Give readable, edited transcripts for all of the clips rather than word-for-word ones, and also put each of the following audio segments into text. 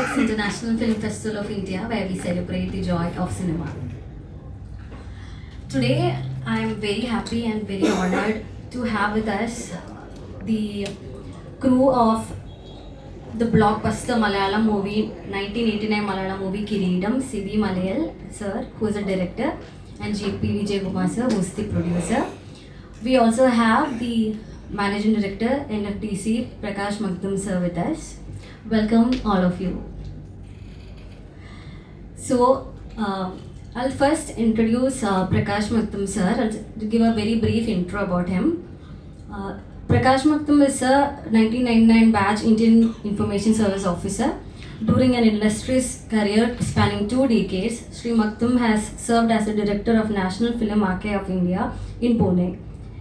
6th International Film Festival of India, where we celebrate the joy of cinema. Today, I am very happy and very honored to have with us the crew of the blockbuster Malayalam movie, 1989 Malayalam movie Kireedam, Sibi Malayil sir, who is a director, and JP Jayaram sir, who is the producer. We also have the Managing Director, NFTC, Prakash Makdum sir with us. Welcome all of you. So, I'll first introduce Prakash Makdum sir. I'll give a very brief intro about him. Prakash Makdum is a 1999 batch Indian Information Service officer. During an illustrious career spanning 2 decades, Sri Makdum has served as the Director of National Film Archive of India in Pune.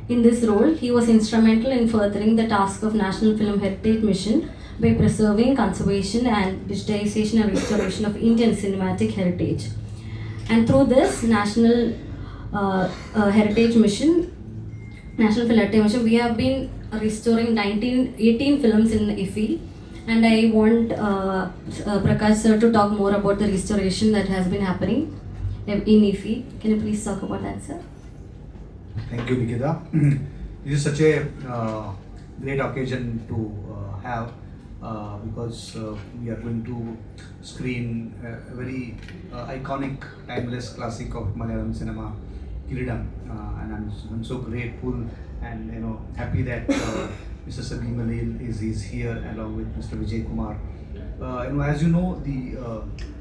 In this role, he was instrumental in furthering the task of National Film Heritage Mission by preserving, conservation and digitization and restoration of Indian cinematic heritage. And through this National Heritage Mission, National Film Heritage Mission, we have been restoring 18 films in IFFI, and I want Prakash sir to talk more about the restoration that has been happening in IFFI. Can you please talk about that, sir? Thank you, Nikita. This is such a great occasion to have because we are going to screen a very iconic, timeless classic of Malayalam cinema, Kireedam, and I'm so grateful and happy that Mr. Sibi Malayil is here along with Mr. Vijay Kumar. As you know, the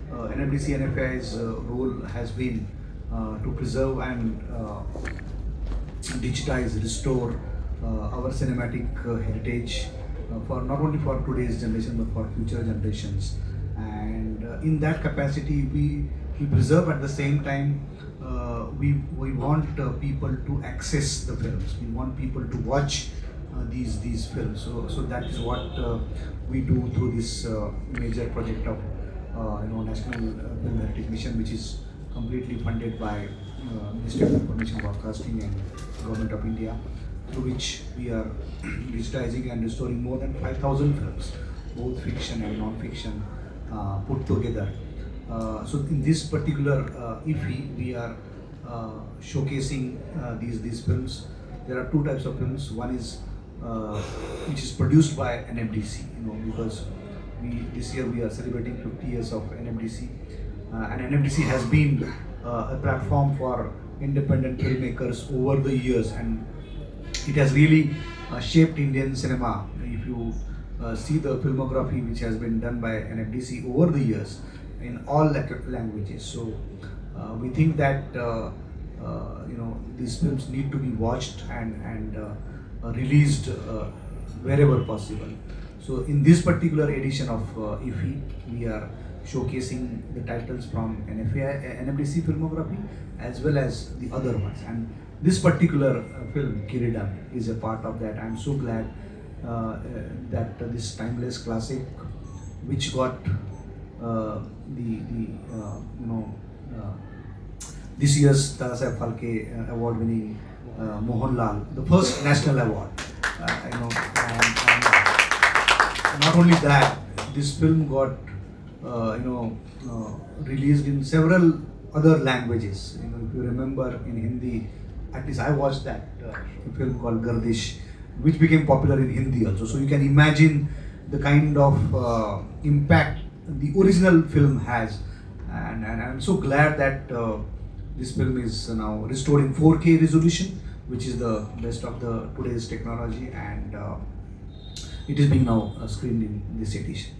NFDC NFI's role has been to preserve and digitize, restore our cinematic heritage for not only for today's generation but for future generations. And in that capacity, we preserve at the same time. We want people to access the films. We want people to watch these films. So that is what we do through this major project of National Film Heritage Mission, which is completely funded by Ministry of Information Broadcasting and Government of India, through which we are digitizing and restoring more than 5,000 films, both fiction and non-fiction put together. So in this particular IFFI, we are showcasing these films. There are 2 types of films. One is which is produced by NFDC, because this year we are celebrating 50 years of NFDC, and NFDC has been a platform for independent filmmakers over the years, and it has really shaped Indian cinema. If you see the filmography which has been done by NFDC over the years in all languages, so we think that these films need to be watched and released wherever possible. So in this particular edition of IFFI, we are showcasing the titles from NFDC filmography as well as the other ones. And this particular film, Kireedam, is a part of that. I'm so glad that this timeless classic, which got this year's Dada Phalke award-winning Mohanlal, the first national award. And not only that, this film got released in several other languages. If you remember, in Hindi, at least I watched that film called Gardish, which became popular in Hindi also. So you can imagine the kind of impact the original film has, and I'm so glad that this film is now restored in 4K resolution, which is the best of the today's technology, and it is being now screened in this edition.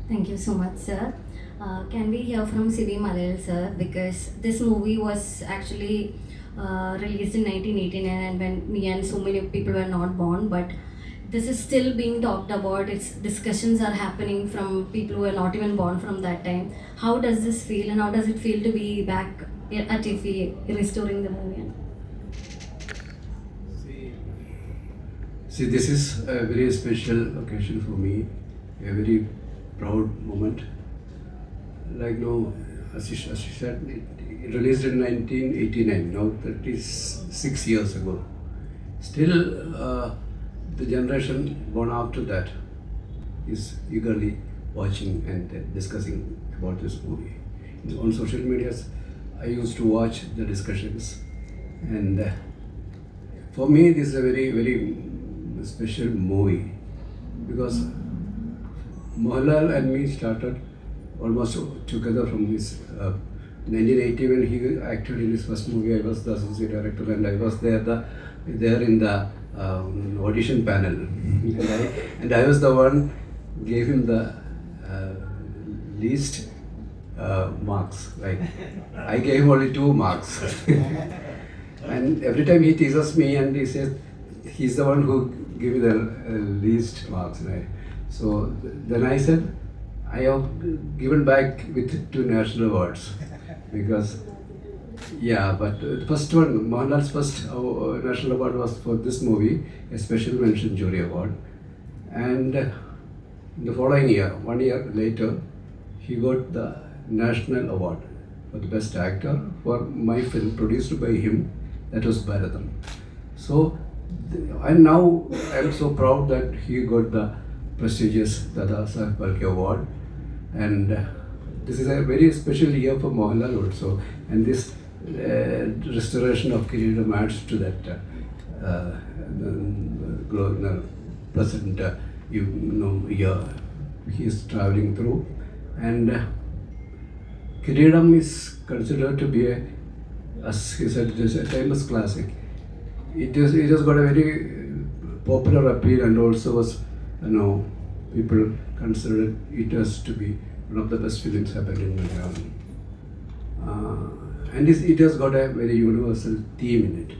Thank you so much, sir. Can we hear from Sibi Malayil, sir? Because this movie was actually released in 1989, and when me and so many people were not born, but this is still being talked about. Its discussions are happening from people who are not even born from that time. How does this feel, and how does it feel to be back at IFFI restoring the movie? See, this is a very special occasion for me, a very proud moment. Like as you said, it released in 1989, now that is 6 years ago. Still, the generation born after that, is eagerly watching and discussing about this movie. On social medias, I used to watch the discussions, and for me, this is a very, very special movie because Mohanlal and me started almost together from his 1980 when he acted in his first movie. I was the associate director and I was there in the audition panel, and I was the one gave him the least marks. Like I gave him only 2 marks, and every time he teases me and he says he's the one who gave me the least marks. Right? So then I said I have given back with 2 national awards because. Yeah, but the first one, Mohanlal's first national award was for this movie, a special mention jury award. And the following year, 1 year later, he got the national award for the best actor for my film produced by him, that was Bharatam. So, and now I'm so proud that he got the prestigious Dada Saheb Phalke award. And this is a very special year for Mohanlal also. And this restoration of Kireedam adds to that present year he is traveling through, and Kireedam is considered to be as he said, it is a famous classic. It has got a very popular appeal and also was people considered it as to be one of the best films happened in Malayalam. And it has got a very universal theme in it.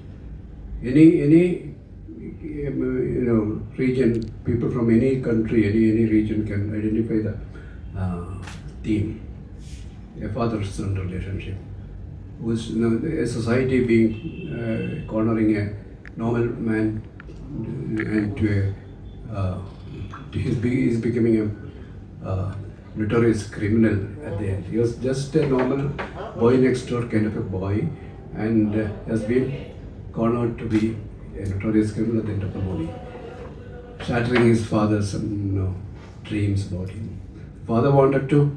Any region, people from any country, any region can identify the theme. A father-son relationship, was a society being cornering a normal man and he's becoming a notorious criminal at the end. He was just a normal boy next door kind of a boy and has been cornered to be a notorious criminal at the end of the movie, shattering his father's dreams about him. Father wanted to,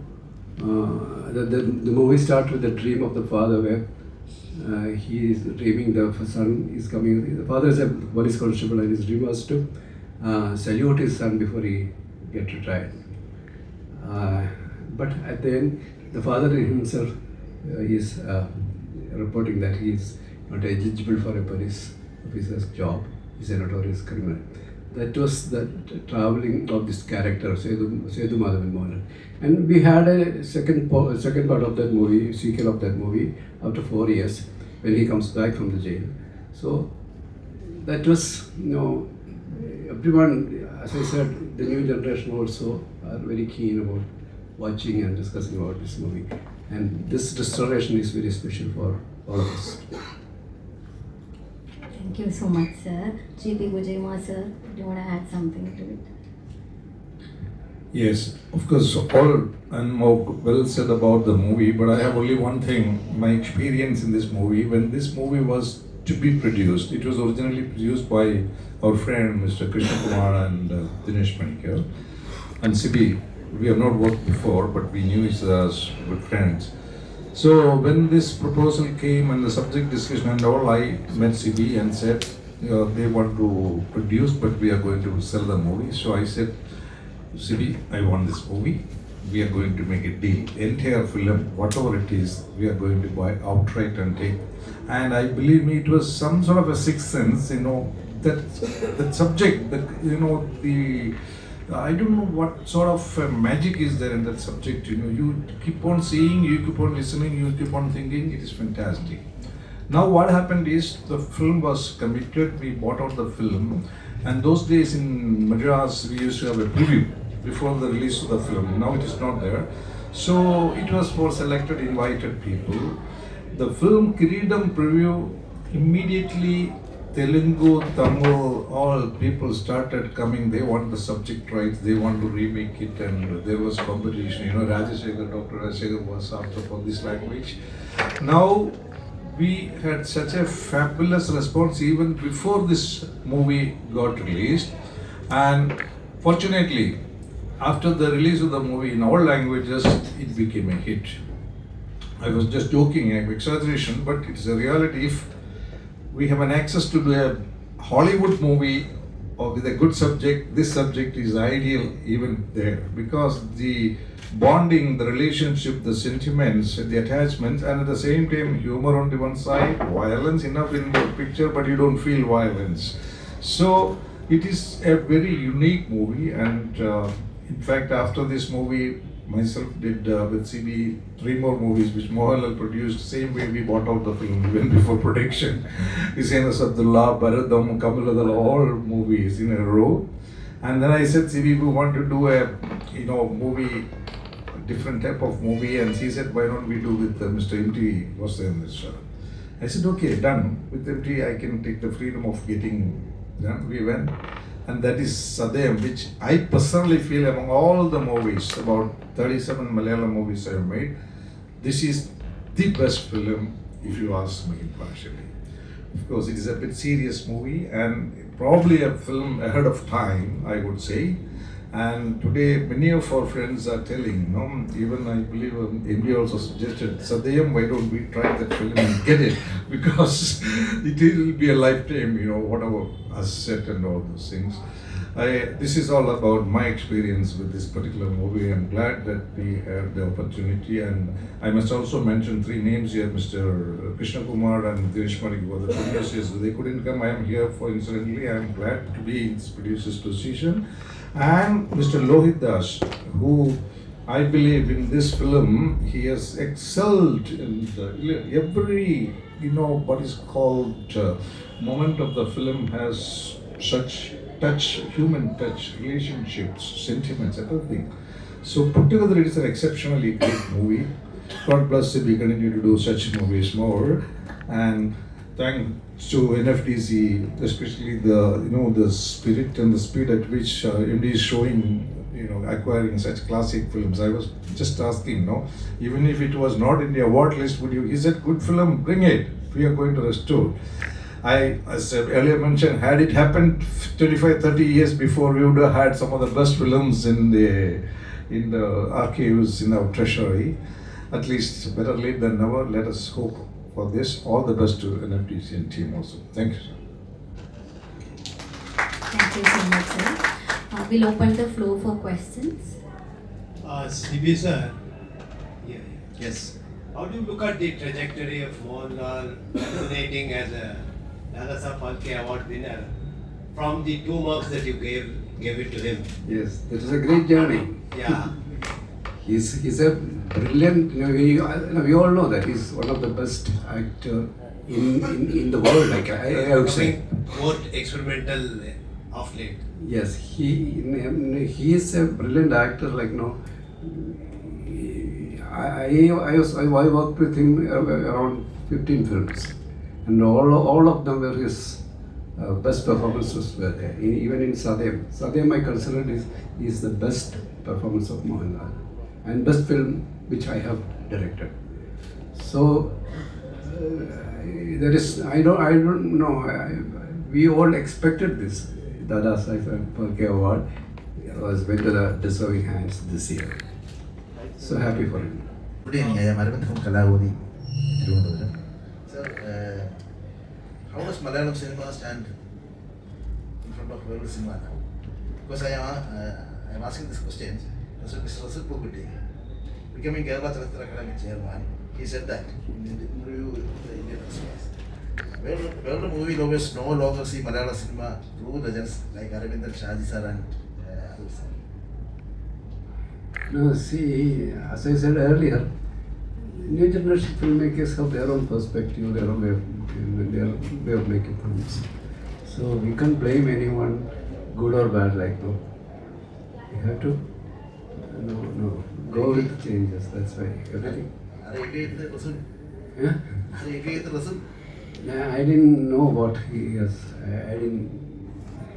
the movie starts with the dream of the father where he is dreaming the son is coming. The father is a police constable and his dream was to salute his son before he gets retired. But at the end, the father himself is reporting that he is not eligible for a police officer's job. He is a notorious criminal. That was the traveling of this character, Sethu Madhavan Mohan. And we had a second part of that movie, sequel of that movie, after 4 years, when he comes back from the jail. So that was, everyone, as I said, the new generation also are very keen about watching and discussing about this movie. And this restoration is very special for all of us. Thank you so much, sir. G.P. Gujema, sir, do you want to add something to it? Yes, of course, all and more well said about the movie, but I have only one thing, my experience in this movie. When this movie was to be produced, it was originally produced by our friend Mr. Krishna Kumar and Dinesh Manikar and Sibi. We have not worked before, but we knew each other as good friends. So when this proposal came and the subject discussion and all, I met Sibi and said, they want to produce, but we are going to sell the movie. So I said, Sibi, I want this movie. We are going to make a deal. Entire film, whatever it is, we are going to buy outright and take. And I believe me, it was some sort of a sixth sense, that subject, I don't know what sort of magic is there in that subject. You keep on seeing, you keep on listening, you keep on thinking. It is fantastic. Now what happened is the film was committed. We bought out the film, and those days in Madras we used to have a preview before the release of the film. Now it is not there. So it was for selected, invited people. The film Kireedam preview, immediately Telugu, Tamil, all people started coming. They want the subject rights, they want to remake it, and there was competition. Rajashekar, Dr. Rajashekar was after for this language. Now we had such a fabulous response even before this movie got released, and fortunately after the release of the movie in all languages, it became a hit. I was just joking, I'm exaggeration, but it's a reality. If we have an access to do a Hollywood movie or with a good subject, this subject is ideal even there, because the bonding, the relationship, the sentiments, the attachments, and at the same time humor on the one side, violence enough in the picture, but you don't feel violence. So it is a very unique movie, and in fact after this movie, myself did with Sibi 3 more movies which Mohanlal produced. Same way we bought out the film even before production. Isainas Abdullah, Bharadam, Kamaladal, all movies in a row. And then I said, Sibi, we want to do a movie, a different type of movie. And she said, why don't we do with Mr. MT was there in this? I said, okay, done. With MT, I can take the freedom of getting done. We went. And that is Sadayam, which I personally feel among all the movies, about 37 Malayalam movies I have made, this is the best film, if you ask me impartially. Of course, it is a bit serious movie and probably a film ahead of time, I would say. And today, many of our friends are telling, even I believe MD also suggested, Sadayam, why don't we try that film and get it? Because it will be a lifetime, whatever asset and all those things. This is all about my experience with this particular movie. I'm glad that we had the opportunity, and I must also mention 3 names here, Mr. Krishna Kumar and Dinesh Mari, who are the producers. They couldn't come, I am here for incidentally. I am glad to be in this producer's position. And Mr. Lohit Das, who I believe in this film, he has excelled in every, what is called moment of the film has such touch, human touch, relationships, sentiments, everything. So put together, it is an exceptionally great movie. God bless Sibi, continue to do such movies more. And thanks to NFDC, especially the spirit and the speed at which MD is showing, acquiring such classic films. I was just asking, even if it was not in the award list, would you? He said, good film, bring it. We are going to restore. As I earlier mentioned, had it happened 25, 30 years before, we would have had some of the best films in the archives, in our treasury. At least better late than never. Let us hope for this. All the best to NFDC and team also. Thank you, sir. Thank you so much, sir. We'll open the floor for questions. Sibi sir, Yes. how do you look at the trajectory of Mohanlal nominating as a Dadasa Phalke Award winner from the 2 marks that you gave it to him? Yes, that is a great journey. Yeah. He's a brilliant, we all know that he's one of the best actor in the world, like I would say. More experimental of late. Yes, he is a brilliant actor. I worked with him around 15 films, and all of them were his best performances were there. Even in Sadayam. Sadayam I consider is the best performance of Mohanlal and best film which I have directed. So there is I don't know. We all expected this. Dada Saif Award was went to the deserving hands this year. So happy for him. Good evening, I am Arvind from Kalahuri, Tirunelveli. Sir, how does Malayalam cinema stand in front of world cinema now? Because I am asking this question. Mr. Rasul Pukuti, becoming Kerala Chalachitra Academy chairman, he said that in the interview with the Indian Express. Well, the movie lovers no longer see Malayalam cinema through legends like Aravindan, Shaji sir and Atul sir. No, see, as I said earlier, new generation filmmakers have their own perspective, their own way of making films. So we can't blame anyone, good or bad, no. You have to go with changes. That's why everything. Are you agree with the Rasul? Yeah? Are you agree with the Rasul? I didn't know what he has. I didn't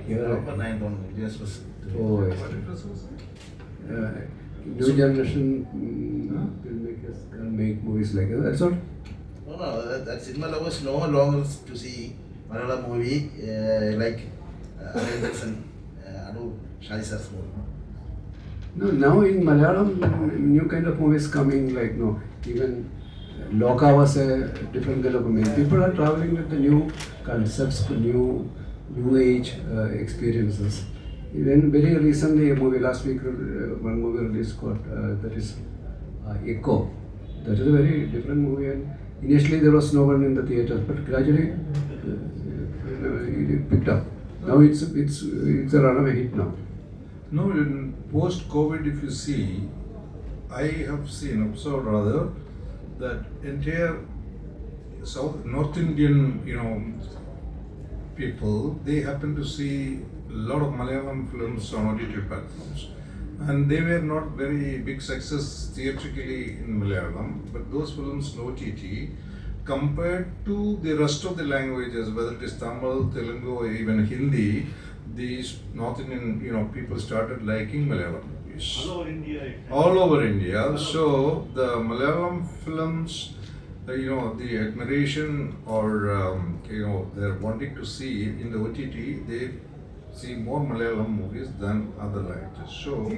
hear. Number 9 on Indian Express. Oh, yes. New generation filmmakers can make movies like that. That's all. No, that cinema lovers no longer to see Malayalam movie like Aravindan and Anu Shaji sir's movie. No, now in Malayalam, new kind of movies coming, like no, even Loka was a different kind of movie. People are traveling with the new concepts, new age experiences. Even very recently, a movie last week, one movie released called that is Echo. That is a very different movie. And initially, there was no one in the theater, but gradually it picked up. Now it's a runaway hit now. No, in post-COVID, if you see, I have observed rather, that entire North Indian, people, they happen to see a lot of Malayalam films on OTT platforms. And they were not very big success theatrically in Malayalam, but those films in OTT, compared to the rest of the languages, whether it is Tamil, Telugu, or even Hindi, these North Indian, people started liking Malayalam movies. All over India. All over India. So the Malayalam films, the admiration or they're wanting to see in the OTT, they see more Malayalam movies than other languages. So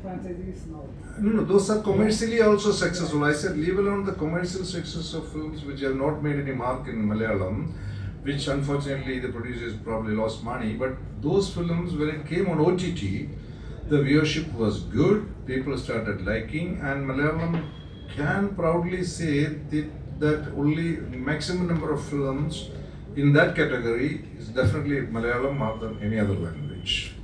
franchises now. no, those are commercially also successful. I said leave alone the commercial success of films which have not made any mark in Malayalam, which unfortunately the producers probably lost money. But those films, when it came on OTT, the viewership was good, people started liking, and Malayalam can proudly say that only maximum number of films in that category is definitely Malayalam more than any other language.